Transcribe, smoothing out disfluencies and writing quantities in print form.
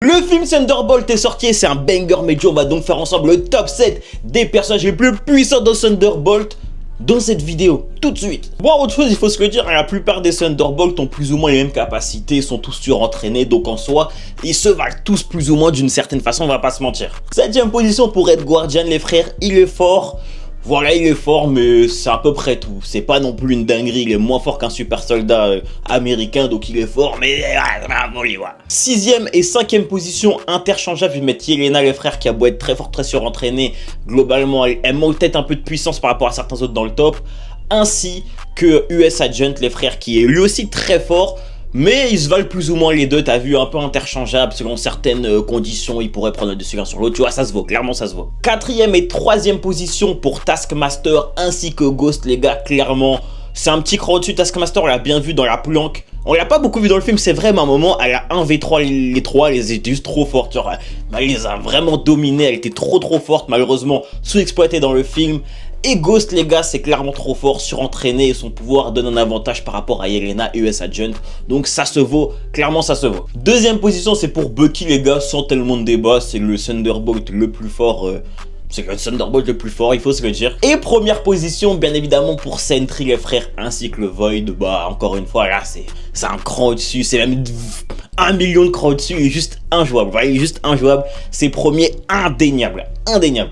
Le film Thunderbolt est sorti et c'est un banger médio. On va donc faire ensemble le top 7 des personnages les plus puissants dans Thunderbolt dans cette vidéo, tout de suite. Bon, autre chose, il faut se le dire, la plupart des Thunderbolts ont plus ou moins les mêmes capacités, sont tous surentraînés, donc en soi, ils se valent tous plus ou moins d'une certaine façon, on va pas se mentir. 7ème position pour Red Guardian, les frères, il est fort. Voilà, il est fort, mais c'est à peu près tout. C'est pas non plus une dinguerie, il est moins fort qu'un super soldat américain, donc il est fort, mais bon, il voit. 6ème et 5ème position interchangeable, je vais mettre Yelena, les frères, qui a beau être très fort, très surentraîné. Globalement, elle manque peut-être un peu de puissance par rapport à certains autres dans le top. Ainsi que US Agent, les frères, qui est lui aussi très fort. Mais ils se valent plus ou moins les deux, t'as vu, un peu interchangeable selon certaines conditions, ils pourraient prendre le dessus l'un sur l'autre, tu vois, ça se vaut, clairement ça se vaut. 4ème et 3ème position pour Taskmaster ainsi que Ghost, les gars, clairement, c'est un petit cran au-dessus. Taskmaster, on l'a bien vu dans la planque, on l'a pas beaucoup vu dans le film, c'est vrai, mais à un moment, elle a 1v3 les trois, elle était juste trop forte, genre, elle les a vraiment dominés, elle était trop forte, malheureusement, sous-exploitée dans le film. Et Ghost, les gars, c'est clairement trop fort, surentraîné, et son pouvoir donne un avantage par rapport à Yelena et US Agent. Donc ça se vaut, clairement ça se vaut. 2ème position, c'est pour Bucky, les gars, sans tellement de débat, c'est le Thunderbolt le plus fort. C'est le Thunderbolt le plus fort, il faut se le dire. Et première position, bien évidemment, pour Sentry, les frères, ainsi que le Void. Bah, encore une fois, là, c'est un cran au-dessus, c'est même 1 million de crans au-dessus, il est juste injouable. Vous voyez, il est juste injouable. C'est premier, indéniable, indéniable.